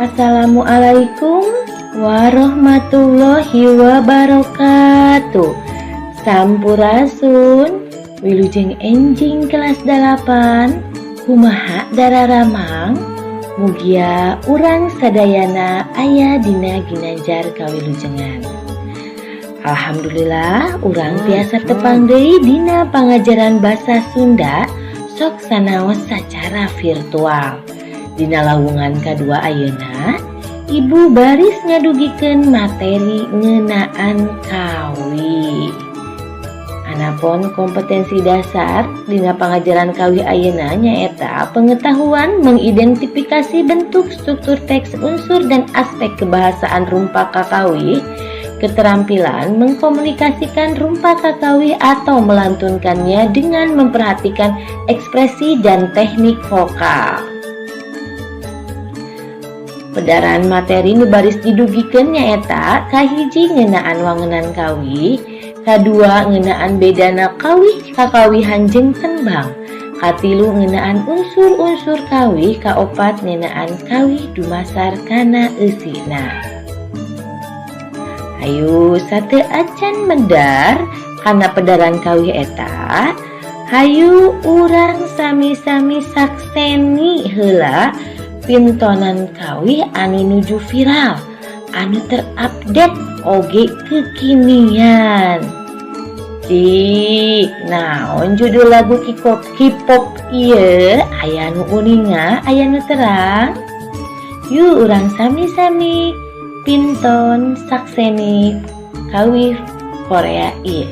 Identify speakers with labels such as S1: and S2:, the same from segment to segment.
S1: Assalamualaikum warahmatullahi wabarakatuh. Sampurasun wilujeng enjing kelas 8 kumaha dararamang mugia urang sadayana aya dina ginanjar kawilujengan. Alhamdulillah urang tiasa tepang deui dina pangajaran basa Sunda sok sanaos sacara virtual. Dina lawungan kadua ayeuna Ibu baris ngadugikeun materi ngeunaan kawi. Anapun kompetensi dasar dina pangajaran kawi ayeuna nyaeta pengetahuan mengidentifikasi bentuk, struktur teks, unsur dan aspek kebahasaan rumpa kakawi, keterampilan mengkomunikasikan rumpa kakawi atau melantunkannya dengan memperhatikan ekspresi dan teknik vokal. Pedaran materi nu baris didugikeun nyaeta kahiji ngeunaan wangunan kawi, kadua ngeunaan bedana kawi kakawihan jeung tembang, katilu ngeunaan unsur-unsur kawi, kaopat ngeunaan kawi dumasar kana eusina. Hayu sateu acan medar kana pedaran kawi eta, hayu urang sami-sami sakseni heula pintonan kawi anu nuju viral, anu terupdate oge kekinian. Cik, naon judul lagu K-pop ieu? Aya nu uninga, aya nu terang. Yuk urang sami-sami pinton sakseni kawi Korea ieu.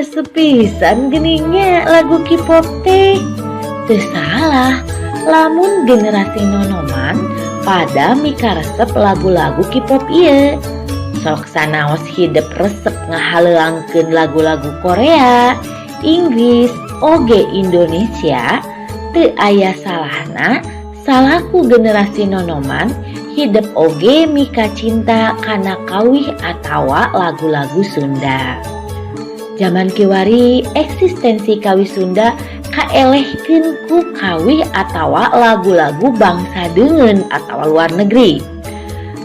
S1: Sepisan geningnya lagu K-pop teh. Teu salah, lamun generasi nonoman pada mikaresep lagu-lagu K-pop ieu. Sok sanaos hidep resep ngahaleuangkeun lagu-lagu Korea, Inggris, oge Indonesia, teu aya salahna salaku generasi nonoman hidep oge mika cinta kana kawih atawa lagu-lagu Sunda. Zaman kiwari eksistensi kawi Sunda kaelehkeun ku kawi atawa lagu-lagu bangsa deungeun atawa luar negeri.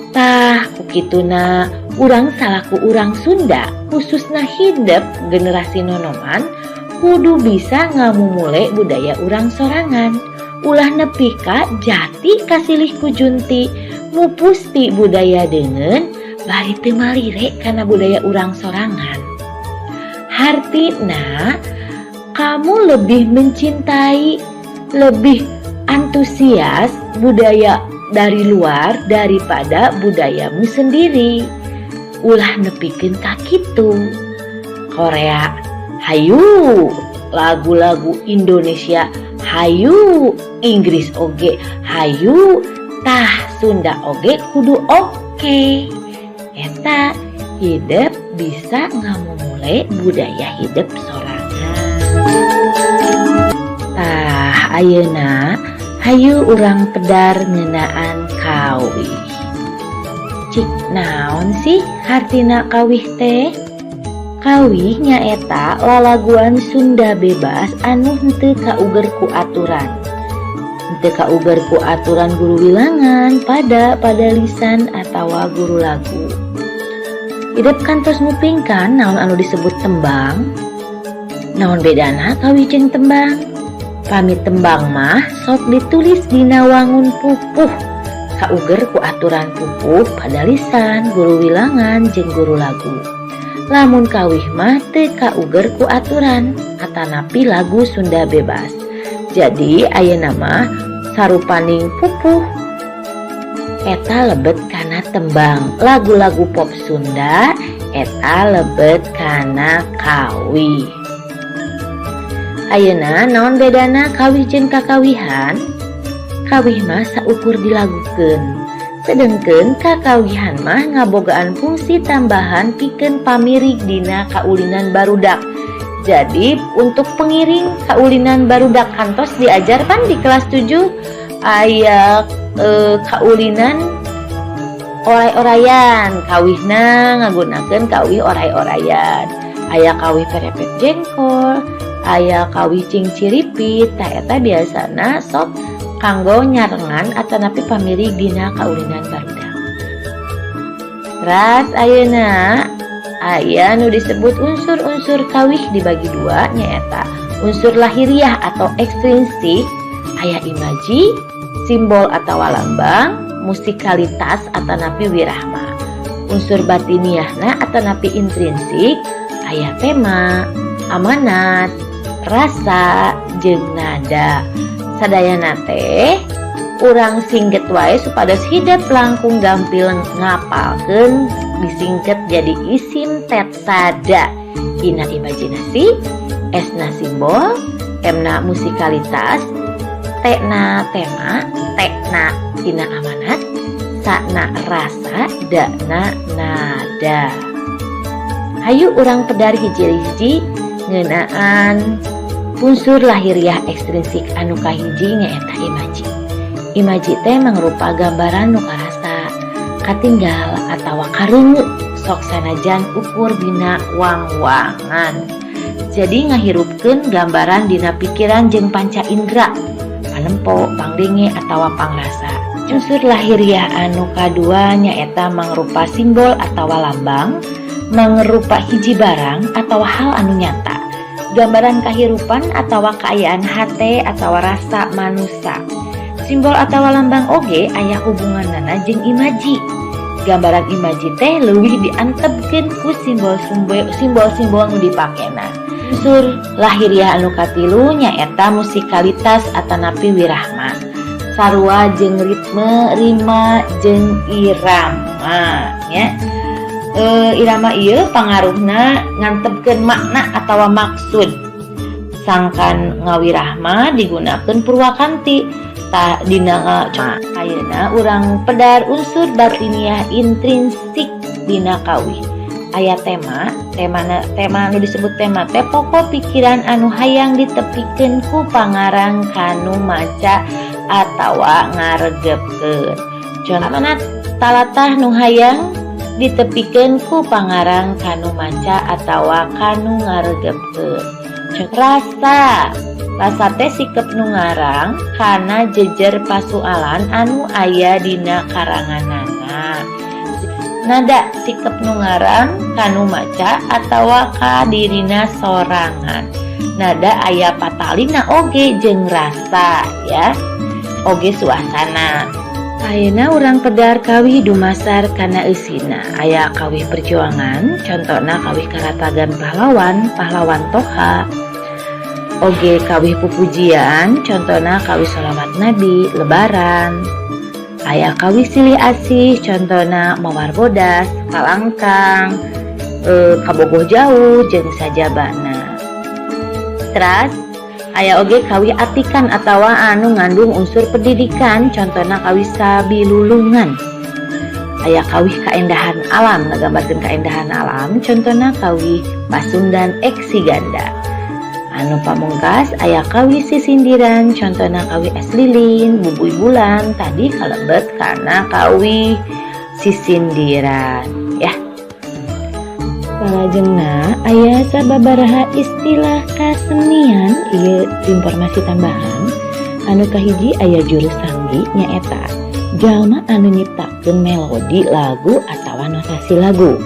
S1: Tah kukituna urang salaku urang Sunda khususna hidep generasi nonoman kudu bisa ngamumule budaya urang sorangan, ulah nepi ka jati kasilih ku junti, mupusti budaya deungeun bari teu malire kana budaya urang sorangan. Hartina kamu lebih mencintai, lebih antusias budaya dari luar daripada budayamu sendiri. Ulah nepikeun ka kitu. Korea hayu, lagu-lagu Indonesia hayu, Inggris oge hayu, tah Sunda oge kudu oke. Eta hidup bisa ngamumule budaya hidup sorangan. Tah ayeuna hayu urang pedar ngeunaan kawih. Cik naon sih hartina kawih teh? Kawih nyaeta lalaguan Sunda bebas anu henteu kauger ku aturan. Henteu kauger ku aturan guru wilangan pada lisan atawa guru lagu. Hidup kantos ngupingkan naon anu disebut tembang. Naon bedana kawi jeung tembang? Pami tembang mah sok ditulis dina wangun pupuh, kauger ku aturan pupuh pada lisan guru wilangan jeung guru lagu. Lamun kawih mah teu kauger ku aturan, atanapi lagu Sunda bebas. Jadi ayeuna mah sarupaning pupuh eta lebet kana tembang. Lagu-lagu pop Sunda eta lebet kana kawih. Ayeuna naon bedana kawih jeung kakawihan? Kawih mah saukur dilagukeun, sedengkeun kakawihan mah ngabogaan fungsi tambahan pikeun pamirig dina kaulinan barudak. Jadi untuk pengiring kaulinan barudak kantos diajar kan di kelas 7 aya kaulinan oray-orayan, kawihna ngagunakeun kawih oray-orayan. Aya kawih perepet jengkol, aya kawih cinciripit, tah eta biasana sok kanggo nyarengan atanapi pamirig dina kaulinan barudak. Ras ayeuna aya nu disebut unsur-unsur kawih dibagi dua nyaeta unsur lahiriah atau ekstrinsik, aya imaji, simbol atau lambang, musikalitas atanapi wirahma. Unsur batiniahna atanapi intrinsik, aya tema, amanat, rasa, jeung nada. Sadayana teh urang singget wae supados hidup langkung gampil ngapalkeun disingket jadi isim tetsada. Ina imajinasi, esna simbol, emna musikalitas, tekna tema, tekna tina amanat, sakna rasa, dana nada. Hayu urang pedar hiji-hiji ngeunaan unsur lahiriah ekstrinsik anu kahiji nyaeta imaji. Imaji teh mangrupa gambaran nu karasa, katinggal atawa karungu sok sanajan ukur dina wang-wangan. Jadi ngahirupkeun gambaran dina pikiran jeung panca indera, panempo, pangdenge atawa pangrasa. Unsur lahiriah anu kadua nyaeta mangrupa simbol atawa lambang, mangrupa hiji barang atawa hal anu nyata, gambaran kahirupan atawa kaayaan hate atawa rasa manusa. Simbol atawa lambang oge aya hubunganana jeung imaji. Gambaran imaji teh leuwih diantepkeun ku simbol-simbol nu dipakena. Unsur lahiriah anu katilu nyaeta musikalitas atanapi wirahma, sarua jeung ritme, rima jeung irama nya. Irama ieu pangaruhna ngantepkeun makna atawa maksud. Sangkan ngawirahma digunakeun purwakanti tah dina ayeuna urang pedar unsur batiniah intrinsik dina kawih. Aya tema nu disebut tema teh pokok pikiran anu hayang ditepikeun ku pangarang kanu maca atawa ngaregepkeun. Contohna talatah nu hayang ditepikeun ku pangarang kanu maca atawa kanu ngaregepkeun. Rasa teh sikep nu ngarang kana jejer pasualan anu aya dina karanganana. Nada sikep nu ngarang kanu maca atawa ka dirina sorangan. Nada aya patalina oge jeung rasa ya, oge suasana. Ayeuna urang pedar kawih dumasar kana eusina. Aya kawih perjuangan, contohna kawih karatagan pahlawan Toha. Oge kawih pupujian, contohna kawih sholawat Nabi, lebaran. Aya kawih silih asih, contohna mawar bodas, kalangkang, kabogoh jauh, jeung sajabana. Teras aya oge kawih atikan atawa anu ngandung unsur pendidikan, contohna kawih sabilulungan. Aya kawih kaendahan alam, ngagambarkeun kaendahan alam, contohna kawih pasundan eksi ganda. Anu pamungkas aya kawih sisindiran, contohna kawih es lilin, bubui bulan, tadi kalebet karena kawih sisindiran ya. Salajengna aya sababaraha istilah kasenian ieu informasi tambahan. Anu kahiji aya juru sanggi nyaeta jalma anu nyiptakeun melodi lagu atawa notasi lagu.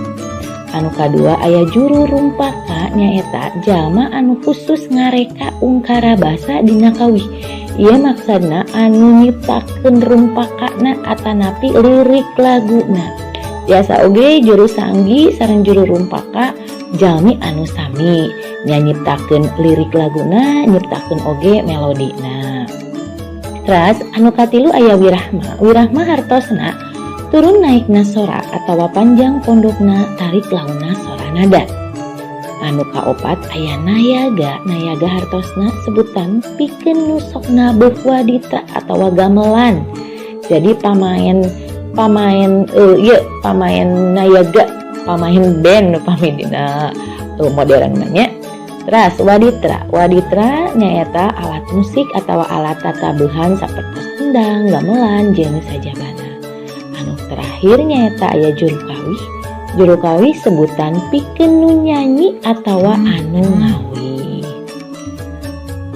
S1: Anu kadua aya juru rumpaka nyaeta jalma anu khusus ngareka ungkara basa dina kawih. Ieu maksudna anu nyiptakeun rumpakana atanapi lirik laguna. Biasa oge juru sanggi sareng juru rumpaka jalmi anu sami nya nyiptakeun lirik laguna, nyiptakeun oge melodina. Terus anu katilu aya wirahma. Wirahma hartosna turun naikna sora atawa panjang pondokna tarik launa sora nada. Anu kaopat aya nayaga. Nayaga hartosna sebutan pikeun nu sokna beuh waditra atawa gamelan. Jadi pamain nayaga, pamain band pamidina modern nya. Terus waditra nyaeta alat musik atawa alat tatabuhan sapertos endang, gamelan, jeung sajabana. Anu terakhir nyaeta aya juru kawih. Juru kawih sebutan pikeun nu nyanyi atawa anu ngawih.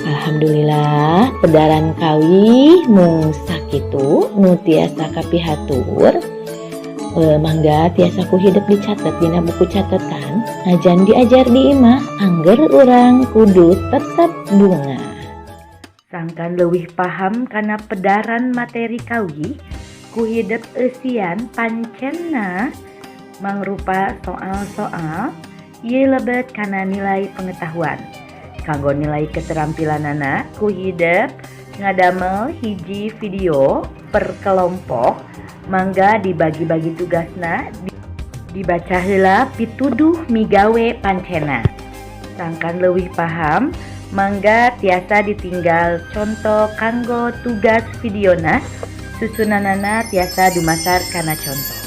S1: Alhamdulillah pedaran kawih mung sakitu nu tiasa kapihatur. Mangga tiasa ku hidup dicatat dina buku catatan. Najan diajar di imah angger urang kudu tetep bunga. Sangkan leuwih paham kana pedaran materi kawih ku hidup eusian pancenna mangrupa soal-soal ieu lebet kana nilai pengetahuan. Kanggo nilai keterampilanana ku hidup ngadamel hiji video per kelompok. Mangga dibagi-bagi tugasna dibaca heula pituduh migawe pancena. Sangkan leuwih paham mangga tiasa ditinggal contoh kanggo tugas videona. Susunanana tiasa dumasar kana contoh.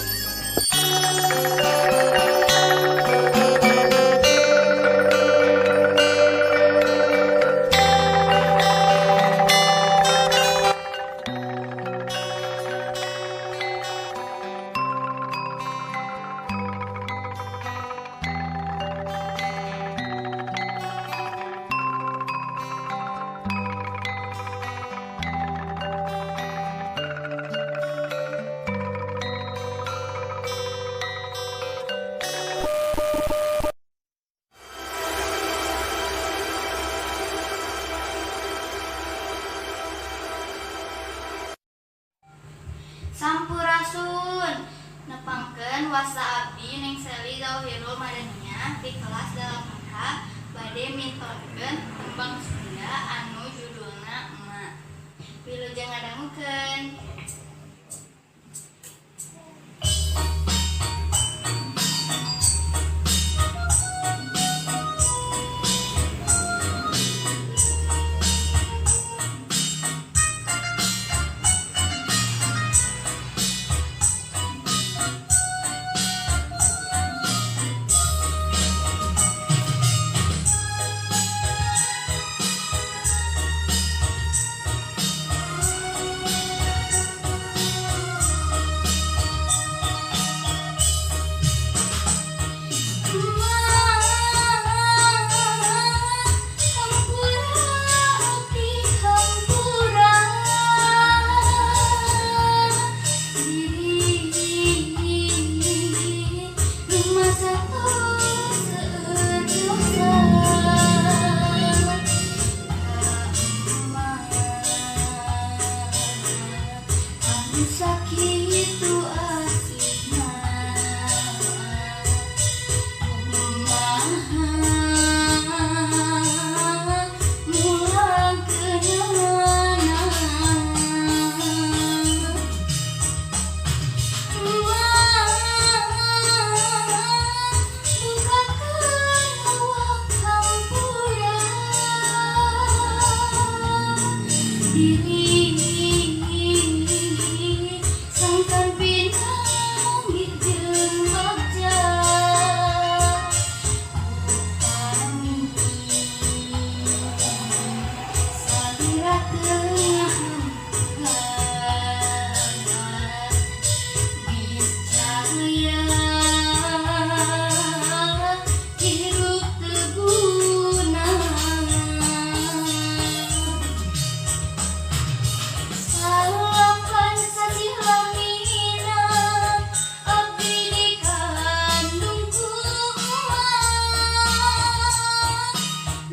S2: Sampurasun nepangkeun wasa abdi Neng Seli Gauhirul Madaniyah di kelas dalam rangka bade mintorkeun tembang Sunda anu judulna Emak. Wilujeng ngadangukeun.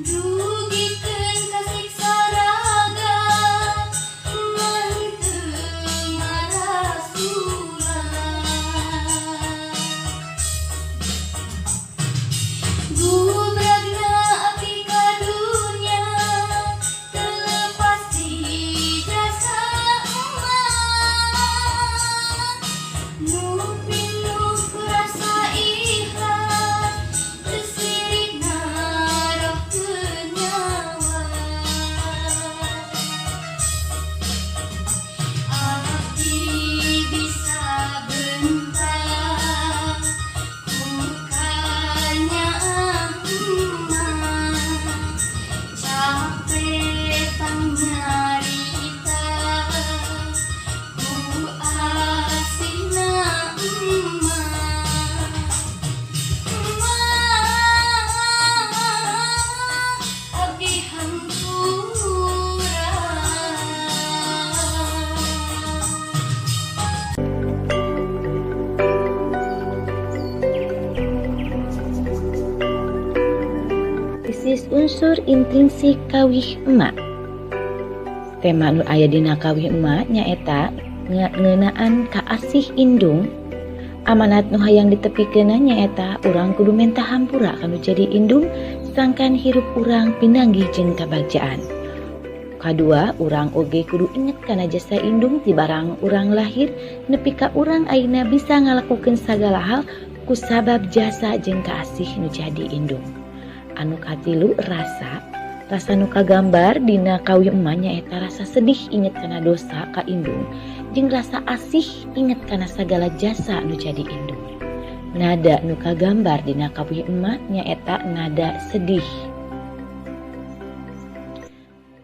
S2: Dugikeun kasiksa raga manteu ngarasulan. Gubragna api ka dunya telepas di jasa emak. Nu pinuh ku rasa ikhlas teu sirik narohkeun nyawa. Abdi bisa bentak bukannya emak. Capek tang nyarita ku asihna emak. Emak abdi hampura.
S1: Isis unsur intrinsik kawih emak. Tema nu aya dina kawih emak nyaeta ngeunaan ka asih indung. Amanat nu hayang ditepikeun nyaeta urang kudu menta hampura kanu jadi indung sangkan hirup urang pinanggih jeung kabagjaan. Kadua, urang oge kudu inget kana jasa indung ti barang urang lahir nepi ka urang ayeuna bisa ngalakukeun sagala hal ku sabab jasa jeung kaasih nu jadi indung. Anu katilu rasa nu kagambar dina kawih emak nyaeta rasa sedih inget kana dosa ka indung jeung rasa asih inget kana sagala jasa nu jadi indung. Nada nu kagambar dina kawih emak nyaeta nada sedih.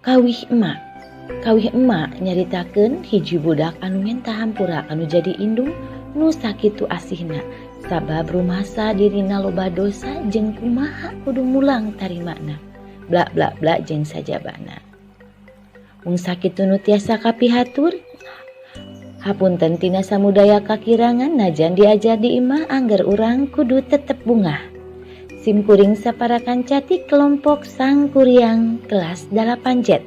S1: Kawih emak nyaritakeun hiji budak anu menta hampura anu jadi indung nu sakitu asihna sabab rumasa dirina loba dosa jeung kumaha kudu mulang tarimana. Blak blak blak jeung sajabana. Mung sakitu nu tiasa kapihatur hapunten tina samudaya kakirangan najan diajar di imah angger urang kudu tetep bungah. Simkuring saparakan cati kelompok sangkuriang kelas 8 jet.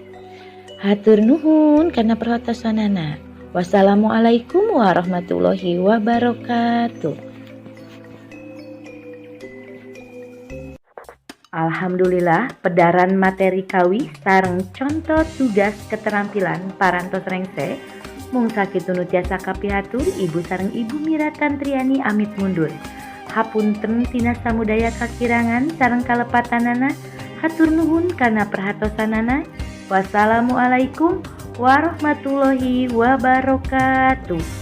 S1: Hatur nuhun karena perhatosanana. Wassalamualaikum warahmatullahi wabarakatuh. Alhamdulillah, pedaran materi kawih sareng contoh tugas keterampilan parantos rengse mung sakitu nu tiasa kapihatur Ibu sareng Ibu Mira Tantriani amit mundur. Hapunten tina samudaya kakirangan sareng kalepatanana. Hatur nuhun kana perhatosanana. Wassalamualaikum warahmatullahi wabarakatuh.